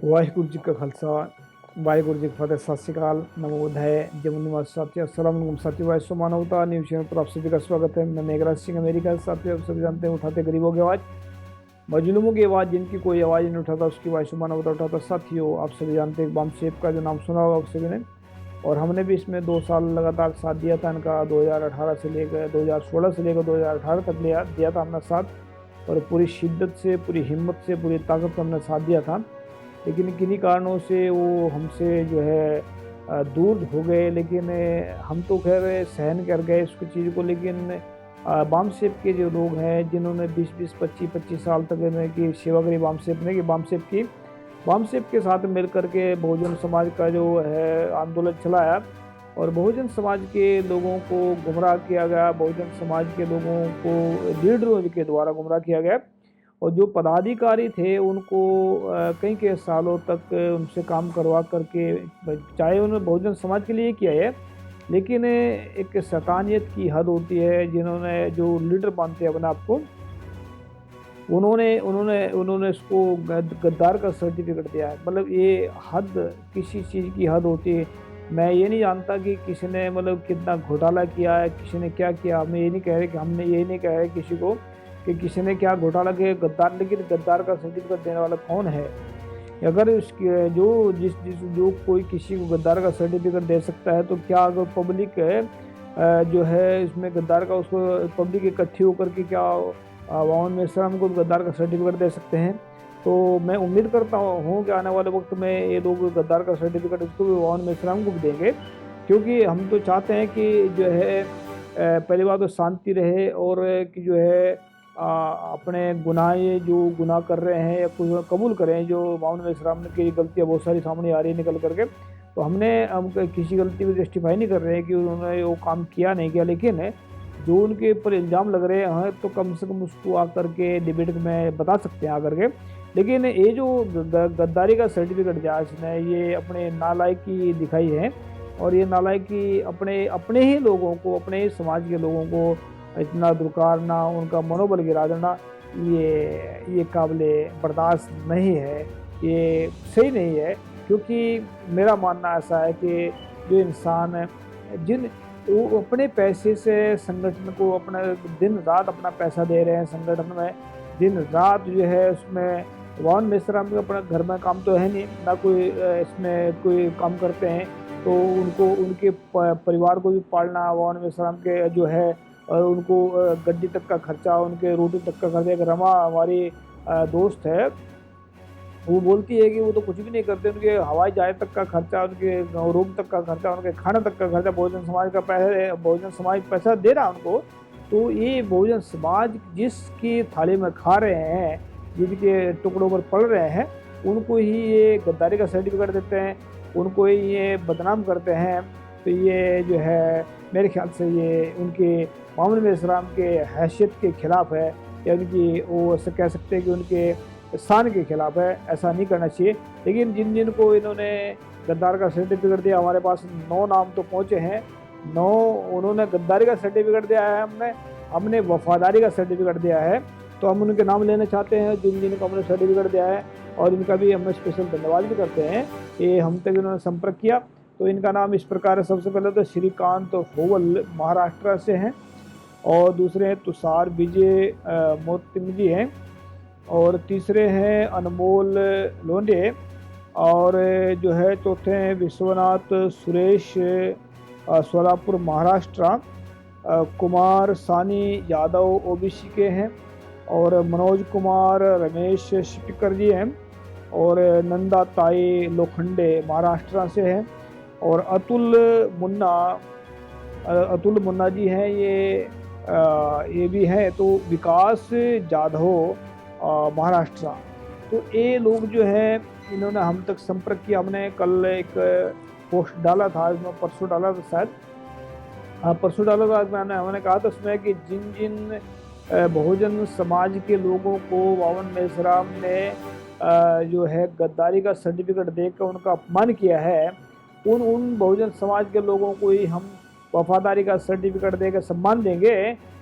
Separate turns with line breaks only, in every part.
ਵਾਹਿਗੁਰੂ ਜੀ ਕਾ ਖਾਲਸਾ ਵਾਹਿਗੁਰੂ जी की फतेह। सत श्रीकाल, नमोदय, जमुनिवास साथियों, अस्सलाम वालेकुम साथियों। वैश्व मानवता न्यूज चैनल पर आप सभी का स्वागत है। मैं मेघराज सिंह अमेरिका। साथियों, आप सभी जानते हैं उठाते गरीबों की आवाज़, मजलूमों की आवाज़, जिनकी कोई आवाज़ नहीं उठाता उसकी वैश्व मानवता उठाता। साथियों, आप सभी जानते हैं बाम सेब का जो नाम सुना होगा आप सभी ने, और हमने भी इसमें 2 साल लगातार साथ दिया था इनका। 2018 से लेकर 2016 से लेकर 2018 तक दिया था हमने साथ, और पूरी शिद्दत से, पूरी हिम्मत से, पूरी ताकत से हमने साथ दिया था। लेकिन किन्हीं कारणों से वो हमसे जो है दूर हो गए। लेकिन हम तो खैर सहन कर गए उसकी चीज़ को। लेकिन बामसेब के जो लोग हैं जिन्होंने 20-20, 25-25 साल तक की सेवा करी बामसेब ने, कि बामसेब के साथ मिल कर के बहुजन समाज का जो है आंदोलन चलाया, और बहुजन समाज के लोगों को गुमराह किया गया, बहुजन समाज के लोगों को लीडरों के द्वारा गुमराह किया गया। और जो पदाधिकारी थे उनको कई सालों तक उनसे काम करवा करके, चाहे उन्होंने बहुजन समाज के लिए किया है, लेकिन एक शैतानियत की हद होती है। जिन्होंने जो लीडर मानते हैं अपने आप को, उन्होंने उन्होंने उन्होंने इसको गद्दार का सर्टिफिकेट दिया है। मतलब ये हद, किसी चीज़ की हद होती है। मैं ये नहीं जानता कि किसी ने मतलब कितना घोटाला किया है, किसी ने क्या किया। हम ये नहीं कह रहे कि हमने ये नहीं कह रहे किसी को कि किसी ने क्या घोटाला किया गद्दार, लेकिन गद्दार का सर्टिफिकेट देने वाला कौन है? अगर उसके जो कोई किसी को गद्दार का सर्टिफिकेट दे सकता है, तो क्या अगर पब्लिक जो है इसमें गद्दार का, उसको पब्लिक इकट्ठी होकर के क्या वावन मेश्राम को गद्दार का सर्टिफिकेट दे सकते हैं? तो मैं उम्मीद करता हूँ कि आने वाले वक्त में ये लोग गद्दार का सर्टिफिकेट उसको भी वावन मेश्राम को भी देंगे, क्योंकि हम तो चाहते हैं कि जो है पहली बात तो शांति रहे, और कि जो है अपने गुनाहें जो गुनाह कर रहे हैं या कुछ कबूल करें। जो वावन मेश्राम की गलतियाँ बहुत सारी सामने आ रही है निकल करके, तो हम किसी गलती को जस्टिफाई नहीं कर रहे हैं कि उन्होंने वो काम किया नहीं किया, लेकिन जो उनके ऊपर इल्ज़ाम लग रहे हैं तो कम से कम उसको आकर के डिबेट में बता सकते हैं आकर के। लेकिन ये जो गद्दारी का सर्टिफिकेट दिया इसने, ये अपने नालायकी दिखाई है, और ये नालायकी अपने अपने ही लोगों को, अपने ही समाज के लोगों को इतना दुरकारना, उनका मनोबल गिरा देना, ये काबिले बर्दाश्त नहीं है, ये सही नहीं है। क्योंकि मेरा मानना ऐसा है कि जो इंसान जिन वो अपने पैसे से संगठन को, अपना दिन रात अपना पैसा दे रहे हैं संगठन में, दिन रात जो है उसमें वावन मेश्राम के अपना घर में काम तो है नहीं ना, कोई इसमें कोई काम करते हैं, तो उनको उनके परिवार को भी पालना वावन मेश्राम के जो है, और उनको गड्डी तक का खर्चा, उनके रोटी तक का खर्चा। एक रमा हमारी दोस्त है, वो बोलती है कि वो तो कुछ भी नहीं करते, उनके हवाई जहाज तक का खर्चा, उनके रूम तक का खर्चा, उनके खाने तक का खर्चा बहुजन समाज का बहुजन समाज पैसा दे रहा है उनको। तो ये बहुजन समाज जिसकी थाली में खा रहे हैं, जिनके टुकड़ों पर पड़ रहे हैं, उनको ही ये गद्दारी का सर्टिफिकेट देते हैं, उनको ही ये बदनाम करते हैं। तो ये जो है मेरे ख्याल से ये उनके वावन मेश्राम के हैसियत के खिलाफ है, या उनकी वो ऐसे कह सकते हैं कि उनके स्थान के खिलाफ है। ऐसा नहीं करना चाहिए। लेकिन जिन जिन को इन्होंने गद्दार का सर्टिफिकेट दिया, हमारे पास 9 नाम तो पहुंचे हैं। 9 उन्होंने गद्दारी का सर्टिफिकेट दिया है, हमने वफादारी का सर्टिफिकेट दिया है। तो हम उनके नाम लेना चाहते हैं जिन जिन को हमने सर्टिफिकेट दिया है, और इनका भी हम स्पेशल धन्यवाद भी करते हैं कि हम तक इन्होंने संपर्क किया। तो इनका नाम इस प्रकार है। सबसे पहले तो श्रीकांत होवल महाराष्ट्र से हैं, और दूसरे हैं तुषार विजय मोतिम जी हैं, और तीसरे हैं अनमोल लोंडे, और जो है चौथे हैं विश्वनाथ सुरेश सोलापुर महाराष्ट्र। कुमार सानी यादव ओबीसी के हैं, और मनोज कुमार रमेश स्पीकर जी हैं, और नंदा ताई लोखंडे महाराष्ट्र से हैं, और अतुल मुन्ना जी हैं, ये भी हैं। तो विकास जाधव महाराष्ट्र। तो ये लोग जो है इन्होंने हम तक संपर्क किया। हमने कल एक पोस्ट डाला था, इसमें परसों डाला था शायद, हाँ परसों डाला था। हमने कहा था उसमें कि जिन जिन बहुजन समाज के लोगों को वावन मेश्राम ने जो है गद्दारी का सर्टिफिकेट देकर उनका अपमान किया है, उन बहुजन समाज के लोगों को ही हम वफादारी का सर्टिफिकेट देकर सम्मान देंगे।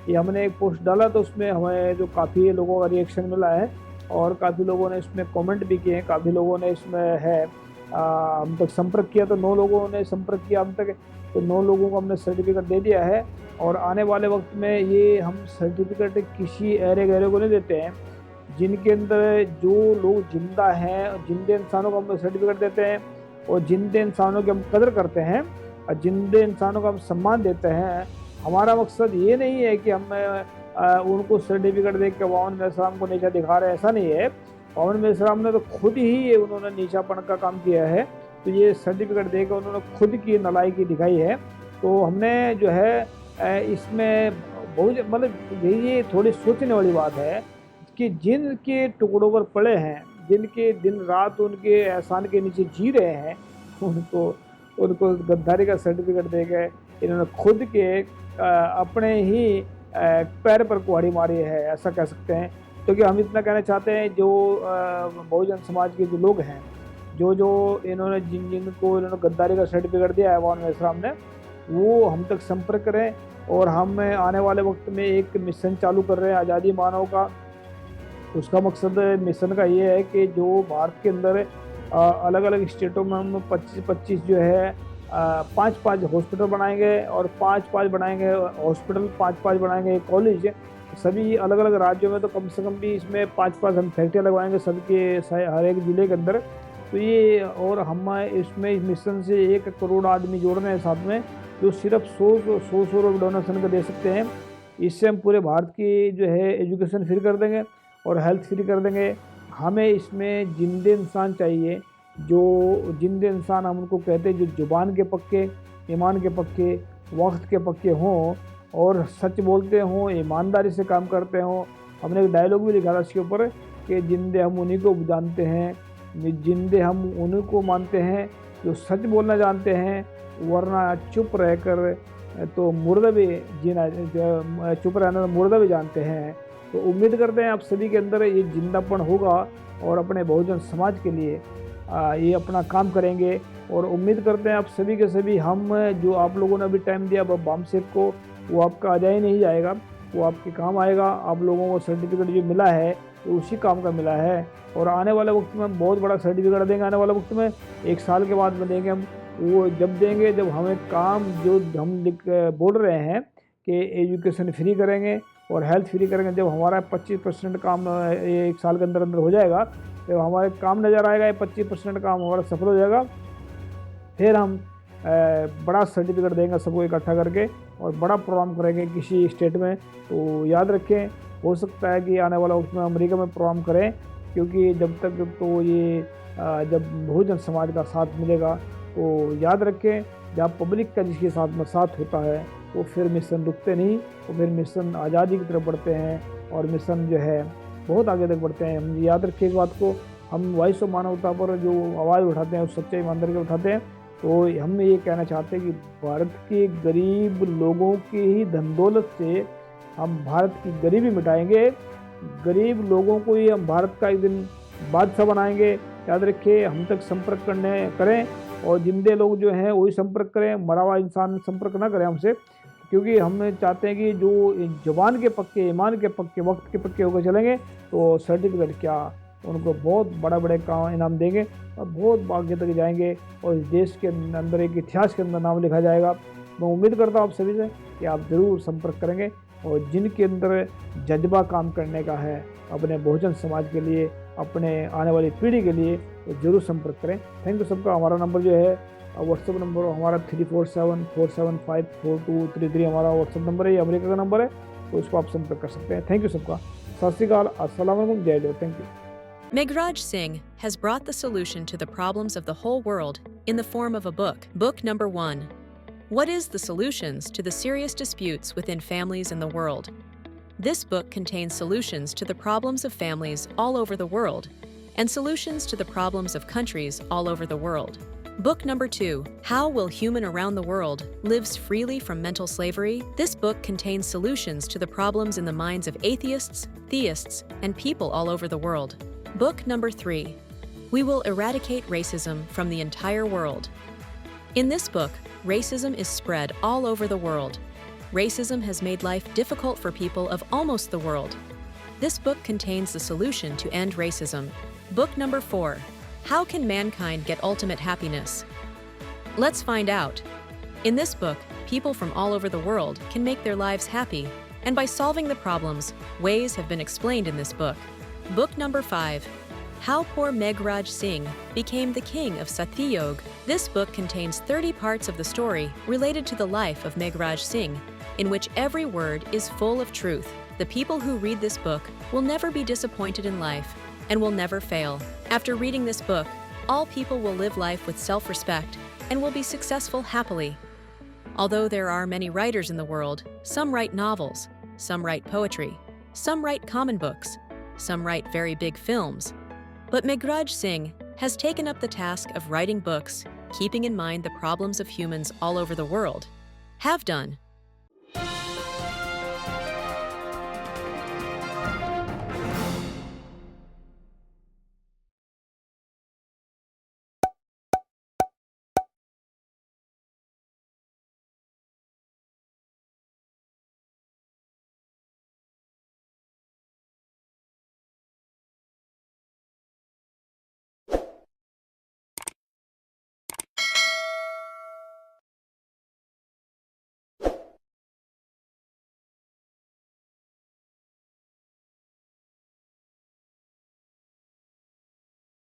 ये हमने एक पोस्ट डाला, तो उसमें हमें जो काफ़ी लोगों का रिएक्शन मिला है, और काफ़ी लोगों ने इसमें कमेंट भी किए हैं, काफ़ी लोगों ने इसमें है हम तक संपर्क किया, तो 9 लोगों ने संपर्क किया हम तक, तो 9 लोगों को हमने सर्टिफिकेट दे दिया है। और आने वाले वक्त में ये हम सर्टिफिकेट किसी ऐरे गहरे को नहीं देते हैं। जिनके अंदर जो लोग जिंदा हैं, जिंदे इंसानों को हम सर्टिफिकेट देते हैं, और जिंदे इंसानों की हम कदर करते हैं और जिंदे इंसानों को हम सम्मान देते हैं। हमारा मकसद ये नहीं है कि हम उनको सर्टिफिकेट देख के मोहम्मद अलैहिस्सलाम को नीचा दिखा रहे हैं, ऐसा नहीं है। मोहम्मद अलैहिस्सलाम ने तो खुद ही ये उन्होंने नीचापन का काम किया है, तो ये सर्टिफिकेट देकर उन्होंने खुद की नालायकी दिखाई है। तो हमने जो है इसमें बहुत मतलब ये थोड़ी सोचने वाली बात है कि जिनके टुकड़ों पर पड़े हैं, जिनके दिन रात उनके एहसान के नीचे जी रहे हैं, उनको गद्दारी का सर्टिफिकेट देकर इन्होंने खुद के अपने ही पैर पर कुहाड़ी मारी है, ऐसा कह सकते हैं। क्योंकि हम इतना कहना चाहते हैं, जो बहुजन समाज के जो लोग हैं, जो इन्होंने जिनको इन्होंने गद्दारी का सर्टिफिकेट दिया है मोहम्मद अलैहिस्सलाम ने, वो हम तक संपर्क करें। और हम आने वाले वक्त में एक मिशन चालू कर रहे हैं आज़ादी मानव का। उसका मकसद मिशन का ये है कि जो भारत के अंदर अलग अलग स्टेटों में हम 25 जो है 5-5 हॉस्पिटल बनाएंगे, और 5-5 बनाएंगे हॉस्पिटल, 5-5 बनाएंगे कॉलेज। सभी अलग अलग राज्यों में तो कम से कम भी इसमें 5-5 हम फैक्ट्रियाँ लगवाएंगे सबके हर एक ज़िले के अंदर। तो ये, और हम इसमें इस मिशन से 1 करोड़ आदमी जोड़ रहे हैं साथ में, जो सिर्फ 100 रुपये डोनेशन का दे सकते हैं। इससे हम पूरे भारत की जो है एजुकेशन फ्री कर देंगे और हेल्थ फ्री कर देंगे। हमें इसमें जिंदे इंसान चाहिए, जो जिंदे इंसान हम उनको कहते हैं, जो जुबान के पक्के, ईमान के पक्के, वक्त के पक्के हों और सच बोलते हों, ईमानदारी से काम करते हों। हमने एक डायलॉग भी लिखा था इसके ऊपर कि जिंदे हम उन्हीं को जानते हैं, जिंदे हम उन्हीं को मानते हैं जो सच बोलना जानते हैं, वरना चुप रहकर तो मुर्दा भी जीना, चुप रहना तो मुर्दा भी जानते हैं। तो उम्मीद करते हैं आप सभी के अंदर ये जिंदापन होगा और अपने बहुजन समाज के लिए ये अपना काम करेंगे। और उम्मीद करते हैं आप सभी के सभी, हम जो आप लोगों ने अभी टाइम दिया बम सेफ को, वो आपका आ जाए नहीं जाएगा, वो आपके काम आएगा। आप लोगों को सर्टिफिकेट जो मिला है तो उसी काम का मिला है, और आने वाले वक्त में हम बहुत बड़ा सर्टिफिकेट देंगे। आने वाले वक्त में 1 साल के बाद में देंगे हम, वो जब देंगे जब हमें काम जो हम बोल रहे हैं कि एजुकेशन फ्री करेंगे और हेल्थ फ्री करेंगे, जब हमारा 25% काम 1 साल के अंदर अंदर हो जाएगा, जब हमारे काम नज़र आएगा, 25% काम हमारा सफल हो जाएगा, फिर हम बड़ा सर्टिफिकेट देंगे सबको इकट्ठा करके और बड़ा प्रोग्राम करेंगे किसी स्टेट में। तो याद रखें, हो सकता है कि आने वाला वक्त में अमेरिका में प्रोग्राम करें, क्योंकि जब तक तो ये जब बहुजन समाज का साथ मिलेगा, तो याद रखें, जब पब्लिक का जिसके साथ में साथ होता है तो फिर मिशन रुकते नहीं, तो फिर मिशन आज़ादी की तरफ बढ़ते हैं और मिशन जो है बहुत आगे तक बढ़ते हैं। हम याद रखें इस बात को, हम वॉइस ऑफ मानवता पर जो आवाज़ उठाते हैं, उस सच्चे ईमानदारी को उठाते हैं। तो हम ये कहना चाहते हैं कि भारत के गरीब लोगों की ही धन दौलत से हम भारत की गरीबी मिटाएंगे। गरीब लोगों को ही हम भारत का एक दिन बादशाह बनाएंगे। याद रखिए, हम तक संपर्क करें और जिंदे लोग जो हैं वही संपर्क करें, मरा हुआ इंसान संपर्क ना करें हमसे, क्योंकि हम चाहते हैं कि जो जुबान के पक्के, ईमान के पक्के, वक्त के पक्के होकर चलेंगे, तो सर्टिफिकेट क्या, उनको बहुत बड़े काम इनाम देंगे और बहुत आगे तक जाएंगे और इस देश के अंदर एक इतिहास के अंदर नाम लिखा जाएगा। मैं उम्मीद करता हूँ आप सभी से कि आप ज़रूर संपर्क करेंगे, और जिनके अंदर जज्बा काम करने का है अपने बहुजन समाज के लिए, अपने आने वाली पीढ़ी के लिए, तो ज़रूर संपर्क करें। थैंक यू सबका। हमारा नंबर जो है व्हाट्सएप नंबर हमारा 3474754233 हमारा व्हाट्सएप नंबर है, ये अमेरिका का नंबर है, तो उसको आप संपर्क कर सकते हैं। थैंक यू सबका। सत श्री अकाल, अस्सलाम वालेकुम, जय जय। Thank you.
Megraj Singh has brought the solution to the problems of the whole world in the form of a book. Book number 1. What is the solutions to the serious disputes within families in the world? This book contains solutions to the problems of families all over the world and solutions to the problems of countries all over the world. Book number 2. How Will Human Around the World Lives Freely from Mental Slavery? This book contains solutions to the problems in the minds of atheists, theists, and people all over the world. Book number 3. We Will Eradicate Racism from the Entire World. In this book, racism is spread all over the world. Racism has made life difficult for people of almost the world. This book contains the solution to end racism. Book number 4. How can mankind get ultimate happiness? Let's find out. In this book, people from all over the world can make their lives happy, and by solving the problems, ways have been explained in this book. Book number 5. How poor Meghraj Singh became the king of Satyayog. This book contains 30 parts of the story related to the life of Meghraj Singh, in which every word is full of truth. The people who read this book will never be disappointed in life and will never fail. After reading this book, all people will live life with self-respect and will be successful happily. Although there are many writers in the world, some write novels, some write poetry, some write common books, some write very big films. But Meghraj Singh has taken up the task of writing books, keeping in mind the problems of humans all over the world. Have done.